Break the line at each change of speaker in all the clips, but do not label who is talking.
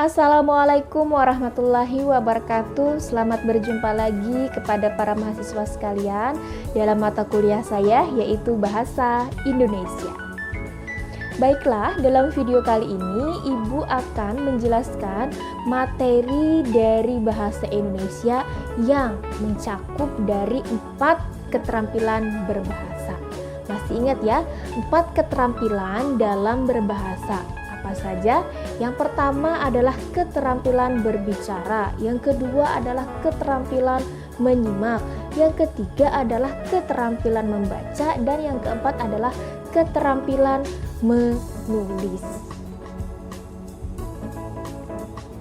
Assalamualaikum warahmatullahi wabarakatuh. Selamat berjumpa lagi kepada para mahasiswa sekalian dalam mata kuliah saya, yaitu Bahasa Indonesia. Baiklah, dalam video kali ini Ibu akan menjelaskan materi dari Bahasa Indonesia yang mencakup dari 4 keterampilan berbahasa. Masih ingat ya, 4 keterampilan dalam berbahasa. Apa saja? Yang pertama adalah keterampilan berbicara, yang kedua adalah keterampilan menyimak, yang ketiga adalah keterampilan membaca, dan yang keempat adalah keterampilan menulis.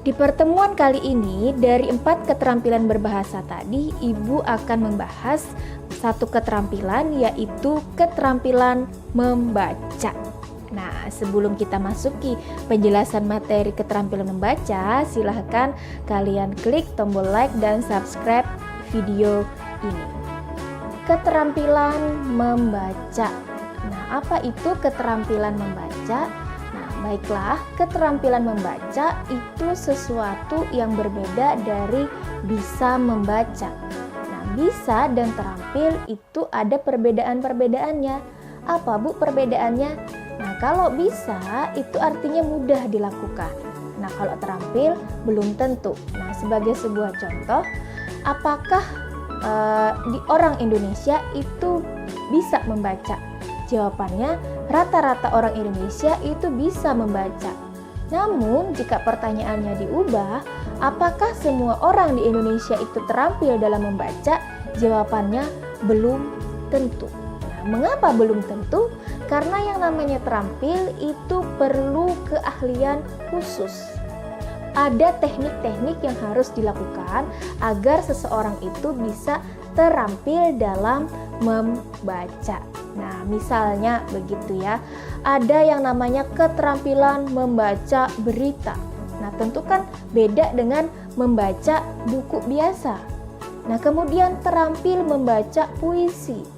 Di pertemuan kali ini, dari 4 keterampilan berbahasa tadi, Ibu akan membahas satu keterampilan, yaitu keterampilan membaca. Nah, sebelum kita masuki penjelasan materi keterampilan membaca, silahkan kalian klik tombol like dan subscribe video ini. Keterampilan membaca. Nah, apa itu keterampilan membaca? Nah, baiklah, keterampilan membaca itu sesuatu yang berbeda dari bisa membaca. Nah, bisa dan terampil itu ada perbedaan-perbedaannya. Apa Bu perbedaannya? Nah, kalau bisa itu artinya mudah dilakukan. Nah, kalau terampil belum tentu. Nah, sebagai sebuah contoh, apakah di orang Indonesia itu bisa membaca? Jawabannya, rata-rata orang Indonesia itu bisa membaca. Namun, jika pertanyaannya diubah, apakah semua orang di Indonesia itu terampil dalam membaca? Jawabannya belum tentu. Mengapa belum tentu? Karena yang namanya terampil itu perlu keahlian khusus. Ada teknik-teknik yang harus dilakukan agar seseorang itu bisa terampil dalam membaca. Nah, misalnya begitu ya. Ada yang namanya keterampilan membaca berita. Nah, tentu kan beda dengan membaca buku biasa. Nah, kemudian terampil membaca puisi.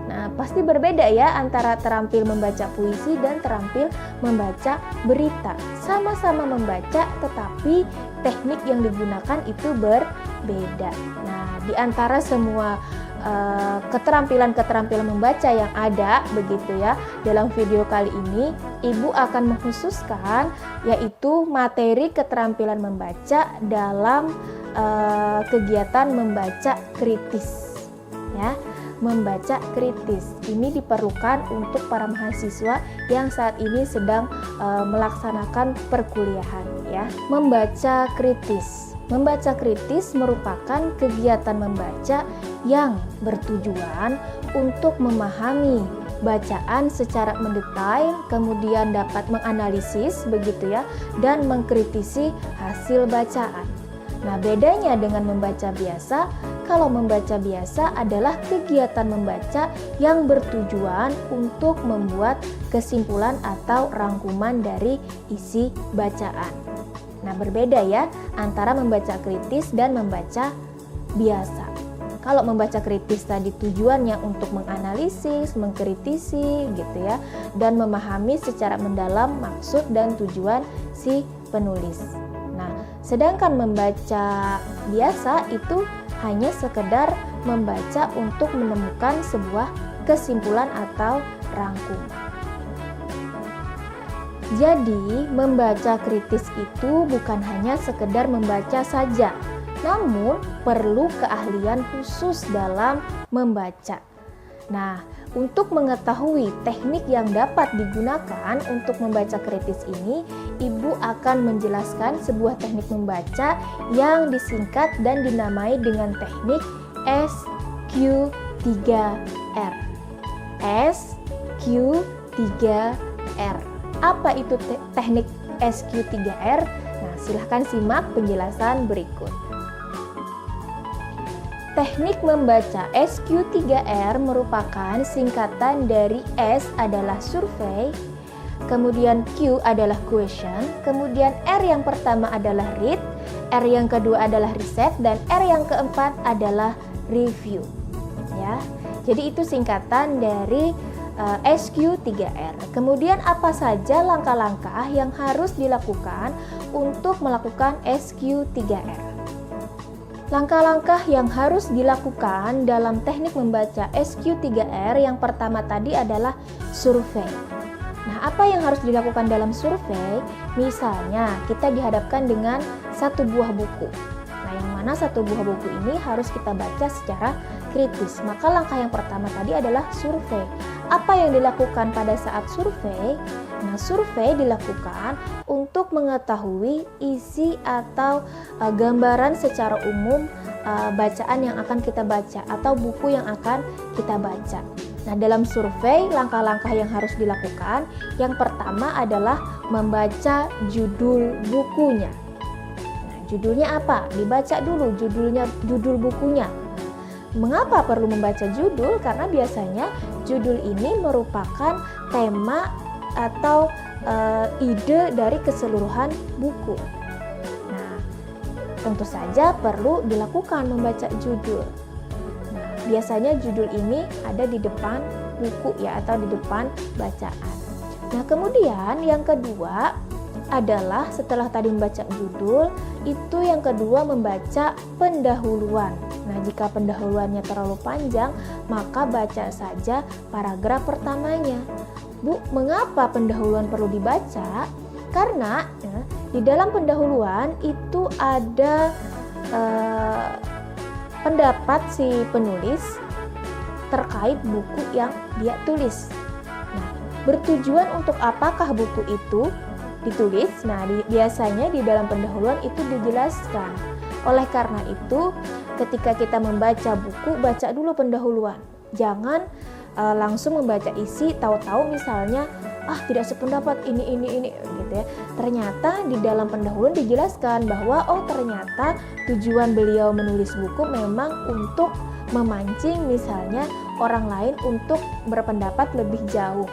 Nah, pasti berbeda ya antara terampil membaca puisi dan terampil membaca berita. Sama-sama membaca, tetapi teknik yang digunakan itu berbeda. Nah, di antara semua keterampilan-keterampilan membaca yang ada begitu ya, dalam video kali ini Ibu akan mengkhususkan yaitu materi keterampilan membaca dalam kegiatan membaca kritis ya. Membaca kritis ini diperlukan untuk para mahasiswa yang saat ini sedang melaksanakan perkuliahan ya. Membaca kritis. Membaca kritis merupakan kegiatan membaca yang bertujuan untuk memahami bacaan secara mendetail, kemudian dapat menganalisis begitu ya, dan mengkritisi hasil bacaan. Nah, bedanya dengan membaca biasa, kalau membaca biasa adalah kegiatan membaca yang bertujuan untuk membuat kesimpulan atau rangkuman dari isi bacaan. Nah, berbeda ya antara membaca kritis dan membaca biasa. Kalau membaca kritis tadi tujuannya untuk menganalisis, mengkritisi gitu ya, dan memahami secara mendalam maksud dan tujuan si penulis. Nah, sedangkan membaca biasa itu hanya sekedar membaca untuk menemukan sebuah kesimpulan atau rangkuman. Jadi, membaca kritis itu bukan hanya sekedar membaca saja, namun perlu keahlian khusus dalam membaca. Nah, untuk mengetahui teknik yang dapat digunakan untuk membaca kritis ini, Ibu akan menjelaskan sebuah teknik membaca yang disingkat dan dinamai dengan teknik SQ3R. SQ3R. Apa itu teknik SQ3R? Nah, silahkan simak penjelasan berikut. Teknik membaca SQ3R merupakan singkatan dari S adalah survei, kemudian Q adalah question, kemudian R yang pertama adalah read, R yang kedua adalah riset, dan R yang keempat adalah review. Ya, jadi itu singkatan dari SQ3R. Kemudian apa saja langkah-langkah yang harus dilakukan untuk melakukan SQ3R? Langkah-langkah yang harus dilakukan dalam teknik membaca SQ3R yang pertama tadi adalah survei. Nah, apa yang harus dilakukan dalam survei? Misalnya, kita dihadapkan dengan satu buah buku. Nah, yang mana satu buah buku ini harus kita baca secara kritis. Maka langkah yang pertama tadi adalah survei. Apa yang dilakukan pada saat survei? Nah, survei dilakukan untuk mengetahui isi atau gambaran secara umum bacaan yang akan kita baca atau buku yang akan kita baca. Nah, dalam survei, langkah-langkah yang harus dilakukan, yang pertama adalah membaca judul bukunya. Nah, judulnya apa? Dibaca dulu judul bukunya. Mengapa perlu membaca judul? Karena biasanya judul ini merupakan tema atau ide dari keseluruhan buku. Nah, tentu saja perlu dilakukan membaca judul. Nah, biasanya judul ini ada di depan buku ya, atau di depan bacaan. Nah, kemudian yang kedua adalah setelah tadi membaca judul, itu yang kedua membaca pendahuluan. Nah, jika pendahuluannya terlalu panjang, maka baca saja paragraf pertamanya. Bu, mengapa pendahuluan perlu dibaca? Karena di dalam pendahuluan itu ada pendapat si penulis terkait buku yang dia tulis. Nah, bertujuan untuk apakah buku itu ditulis? Nah, biasanya di dalam pendahuluan itu dijelaskan. Oleh karena itu, ketika kita membaca buku, baca dulu pendahuluan. Jangan langsung membaca isi, tahu-tahu misalnya tidak sependapat ini gitu ya. Ternyata di dalam pendahuluan dijelaskan bahwa ternyata tujuan beliau menulis buku memang untuk memancing misalnya orang lain untuk berpendapat lebih jauh.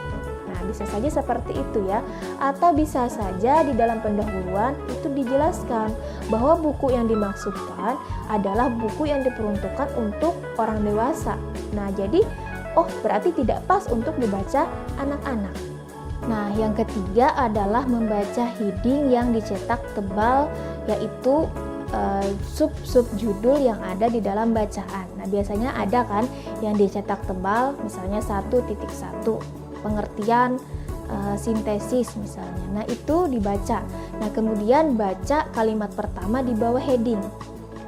Nah, bisa saja seperti itu ya. Atau bisa saja di dalam pendahuluan itu dijelaskan bahwa buku yang dimaksudkan adalah buku yang diperuntukkan untuk orang dewasa. Nah, jadi berarti tidak pas untuk dibaca anak-anak. Nah, yang ketiga adalah membaca heading yang dicetak tebal, yaitu sub-sub judul yang ada di dalam bacaan. Nah, biasanya ada kan yang dicetak tebal, misalnya 1.1, pengertian sintesis misalnya. Nah, itu dibaca. Nah, kemudian baca kalimat pertama di bawah heading.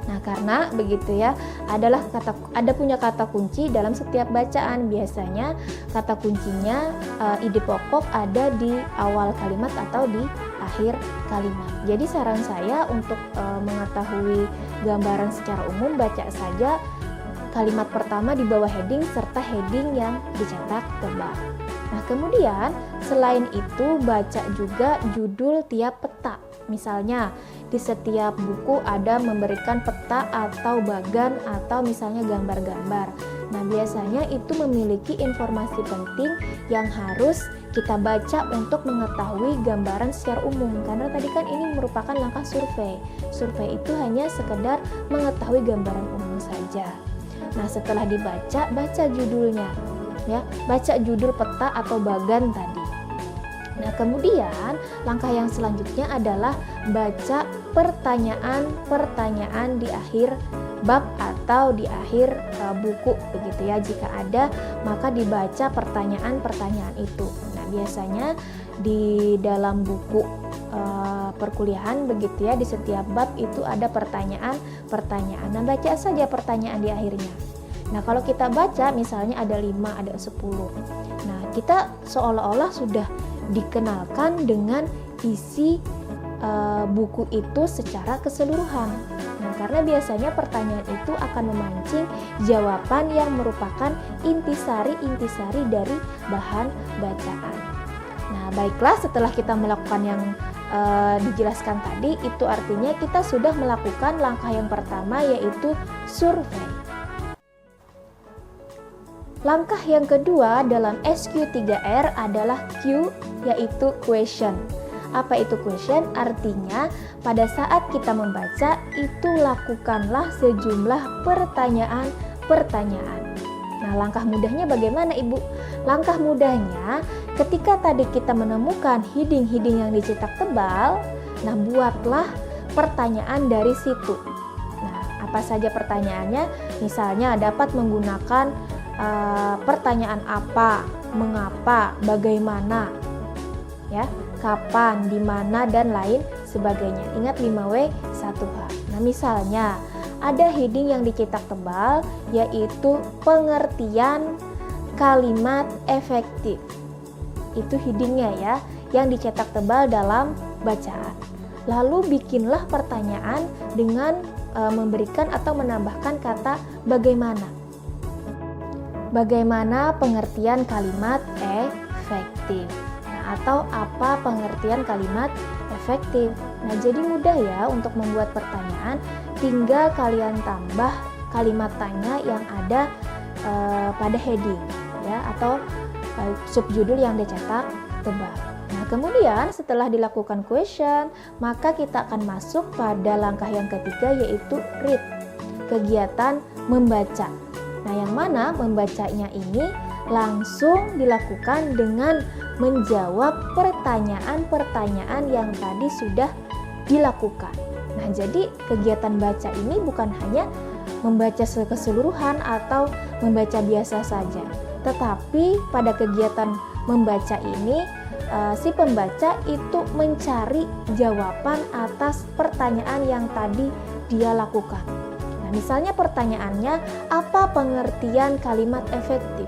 Nah, karena begitu ya, ada punya kata kunci dalam setiap bacaan. Biasanya kata kuncinya ide pokok ada di awal kalimat atau di akhir kalimat. Jadi saran saya untuk mengetahui gambaran secara umum, baca saja kalimat pertama di bawah heading serta heading yang dicetak tebal. Nah, kemudian selain itu baca juga judul tiap peta. Misalnya di setiap buku ada memberikan peta atau bagan atau misalnya gambar-gambar. Nah, biasanya itu memiliki informasi penting yang harus kita baca untuk mengetahui gambaran secara umum. Karena tadi kan ini merupakan langkah survei. Survei itu hanya sekedar mengetahui gambaran umum saja. Nah, setelah dibaca, baca judulnya. Ya, baca judul peta atau bagan tadi. Nah, kemudian langkah yang selanjutnya adalah baca pertanyaan-pertanyaan di akhir bab atau di akhir buku begitu ya. Jika ada, maka dibaca pertanyaan-pertanyaan itu. Nah, biasanya di dalam buku perkuliahan begitu ya, di setiap bab itu ada pertanyaan-pertanyaan. Nah, baca saja pertanyaan di akhirnya. Nah, kalau kita baca misalnya ada 5, ada 10. Nah, kita seolah-olah sudah dikenalkan dengan isi buku itu secara keseluruhan. Nah, karena biasanya pertanyaan itu akan memancing jawaban yang merupakan intisari dari bahan bacaan. Nah, baiklah, setelah kita melakukan yang dijelaskan tadi, itu artinya kita sudah melakukan langkah yang pertama, yaitu survei. Langkah yang kedua dalam SQ3R adalah Q, yaitu question. Apa itu question? Artinya pada saat kita membaca itu lakukanlah sejumlah pertanyaan-pertanyaan. Nah, langkah mudahnya bagaimana, Ibu? Langkah mudahnya ketika tadi kita menemukan heading-heading yang dicetak tebal, nah buatlah pertanyaan dari situ. Nah, apa saja pertanyaannya? Misalnya dapat menggunakan pertanyaan apa, mengapa, bagaimana, ya, kapan, di mana, dan lain sebagainya. Ingat 5W 1H. Nah, misalnya ada heading yang dicetak tebal, yaitu pengertian kalimat efektif. Itu headingnya ya, yang dicetak tebal dalam bacaan. Lalu bikinlah pertanyaan dengan memberikan atau menambahkan kata bagaimana. Bagaimana pengertian kalimat efektif? Nah, atau apa pengertian kalimat efektif? Nah, jadi mudah ya untuk membuat pertanyaan, tinggal kalian tambah kalimat tanya yang ada pada heading ya, atau subjudul yang dicetak tebal. Nah, kemudian setelah dilakukan question, maka kita akan masuk pada langkah yang ketiga, yaitu read, kegiatan membaca. Nah, yang mana membacanya ini langsung dilakukan dengan menjawab pertanyaan-pertanyaan yang tadi sudah dilakukan. Nah, jadi kegiatan baca ini bukan hanya membaca keseluruhan atau membaca biasa saja, tetapi pada kegiatan membaca ini si pembaca itu mencari jawaban atas pertanyaan yang tadi dia lakukan. Nah, misalnya pertanyaannya, apa pengertian kalimat efektif?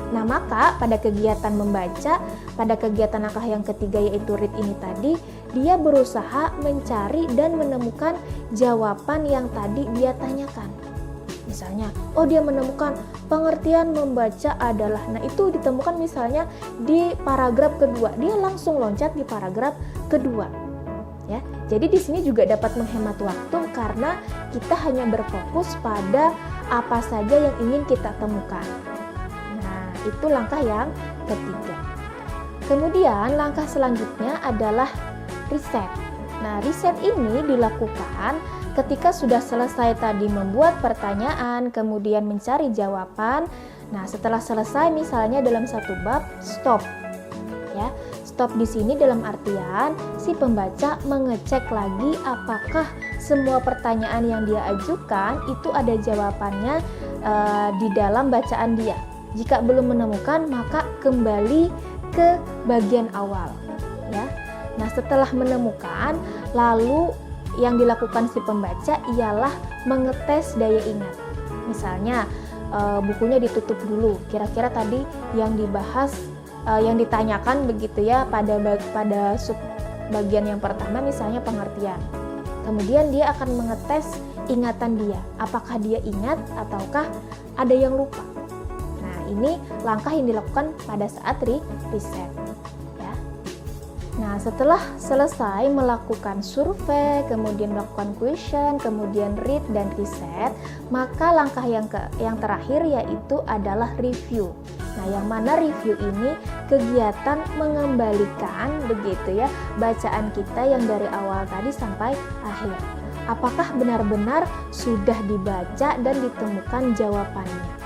Nah, maka pada kegiatan membaca, pada kegiatan langkah yang ketiga yaitu read ini tadi, dia berusaha mencari dan menemukan jawaban yang tadi dia tanyakan. Misalnya, dia menemukan pengertian membaca adalah, nah itu ditemukan misalnya di paragraf kedua, dia langsung loncat di paragraf kedua. Ya, jadi di sini juga dapat menghemat waktu karena kita hanya berfokus pada apa saja yang ingin kita temukan. Itu langkah yang ketiga. Kemudian langkah selanjutnya adalah riset. Nah, riset ini dilakukan ketika sudah selesai tadi membuat pertanyaan, kemudian mencari jawaban. Nah, setelah selesai misalnya dalam satu bab, stop. Ya, stop di sini dalam artian si pembaca mengecek lagi apakah semua pertanyaan yang dia ajukan itu ada jawabannya di dalam bacaan dia. Jika belum menemukan, maka kembali ke bagian awal ya. Nah, setelah menemukan, lalu yang dilakukan si pembaca ialah mengetes daya ingat. Misalnya bukunya ditutup dulu, kira-kira tadi yang dibahas, yang ditanyakan begitu ya pada sub bagian yang pertama misalnya pengertian. Kemudian dia akan mengetes ingatan dia, apakah dia ingat ataukah ada yang lupa. Ini langkah yang dilakukan pada saat riset ya. Nah, setelah selesai melakukan survei, kemudian melakukan question, kemudian read dan riset, maka langkah yang terakhir yaitu adalah review. Nah, yang mana review ini kegiatan mengembalikan begitu ya bacaan kita yang dari awal tadi sampai akhir. Apakah benar-benar sudah dibaca dan ditemukan jawabannya?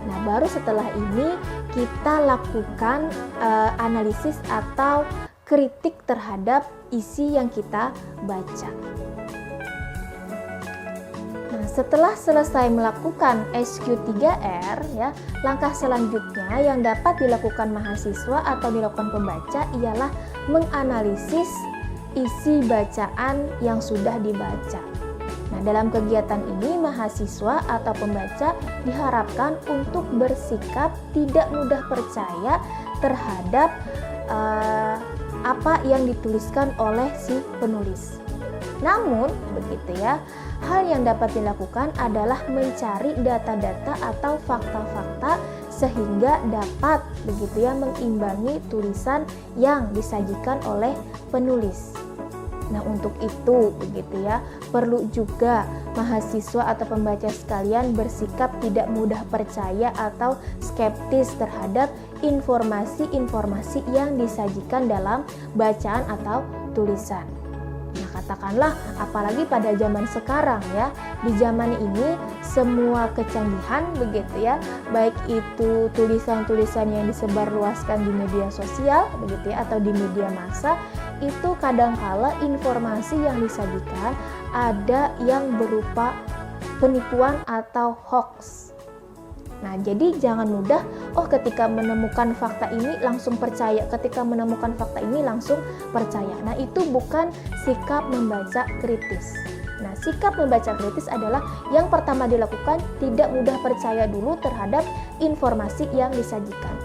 Nah, baru setelah ini kita lakukan analisis atau kritik terhadap isi yang kita baca. Nah, setelah selesai melakukan SQ3R ya, langkah selanjutnya yang dapat dilakukan mahasiswa atau dilakukan pembaca ialah menganalisis isi bacaan yang sudah dibaca. Nah, dalam kegiatan ini mahasiswa atau pembaca diharapkan untuk bersikap tidak mudah percaya terhadap apa yang dituliskan oleh si penulis. Namun, begitu ya, hal yang dapat dilakukan adalah mencari data-data atau fakta-fakta sehingga dapat begitu ya mengimbangi tulisan yang disajikan oleh penulis. Nah, untuk itu begitu ya, perlu juga mahasiswa atau pembaca sekalian bersikap tidak mudah percaya atau skeptis terhadap informasi-informasi yang disajikan dalam bacaan atau tulisan. Nah, katakanlah apalagi pada zaman sekarang ya, di zaman ini semua kecanggihan begitu ya, baik itu tulisan-tulisan yang disebarluaskan di media sosial begitu ya, atau di media massa, itu kadangkala informasi yang disajikan ada yang berupa penipuan atau hoax. Nah, jadi jangan mudah, ketika menemukan fakta ini langsung percaya, ketika menemukan fakta ini langsung percaya. Nah, itu bukan sikap membaca kritis. Nah, sikap membaca kritis adalah yang pertama dilakukan, tidak mudah percaya dulu terhadap informasi yang disajikan.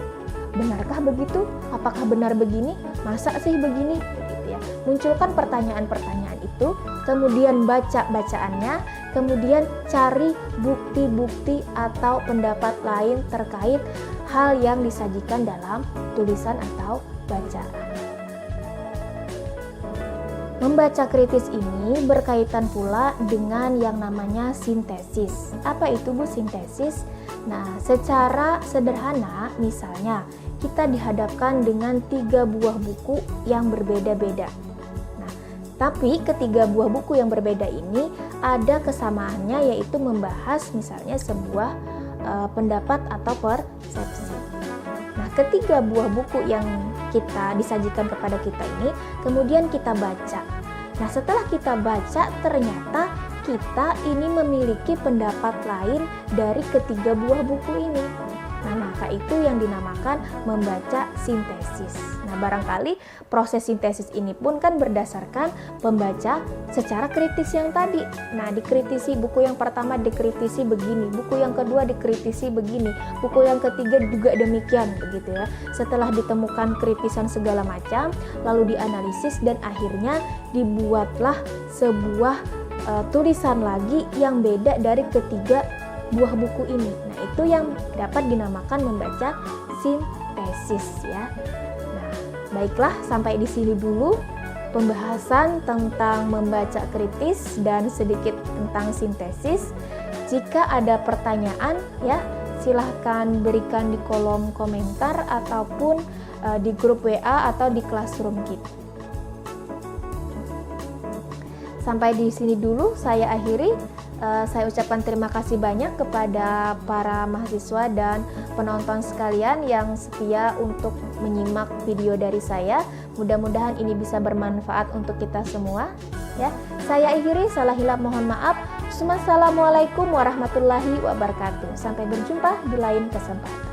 Benarkah begitu? Apakah benar begini? Masa sih begini? Begitu ya. Munculkan pertanyaan-pertanyaan itu, kemudian baca bacaannya, kemudian cari bukti-bukti atau pendapat lain terkait hal yang disajikan dalam tulisan atau bacaan. Membaca kritis ini berkaitan pula dengan yang namanya sintesis. Apa itu Bu sintesis? Nah, secara sederhana misalnya kita dihadapkan dengan 3 buah buku yang berbeda-beda. Nah, tapi ketiga buah buku yang berbeda ini ada kesamaannya, yaitu membahas misalnya sebuah pendapat atau persepsi. Nah, ketiga buah buku yang kita disajikan kepada kita ini kemudian kita baca. Nah, setelah kita baca ternyata kita ini memiliki pendapat lain dari ketiga buah buku ini. Nah, maka itu yang dinamakan membaca sintesis. Nah, barangkali proses sintesis ini pun kan berdasarkan pembaca secara kritis yang tadi. Nah, dikritisi buku yang pertama dikritisi begini, buku yang kedua dikritisi begini, buku yang ketiga juga demikian begitu ya. Setelah ditemukan kritisan segala macam, lalu dianalisis dan akhirnya dibuatlah sebuah tulisan lagi yang beda dari ketiga buah buku ini. Nah, itu yang dapat dinamakan membaca sintesis ya. Nah, baiklah, sampai di sini dulu pembahasan tentang membaca kritis dan sedikit tentang sintesis. Jika ada pertanyaan ya, silahkan berikan di kolom komentar ataupun di grup WA atau di classroom kita. Sampai di sini dulu saya akhiri. Saya ucapkan terima kasih banyak kepada para mahasiswa dan penonton sekalian yang setia untuk menyimak video dari saya. Mudah-mudahan ini bisa bermanfaat untuk kita semua ya. Saya akhiri, salah hilap mohon maaf. Assalamualaikum warahmatullahi wabarakatuh. Sampai berjumpa di lain kesempatan.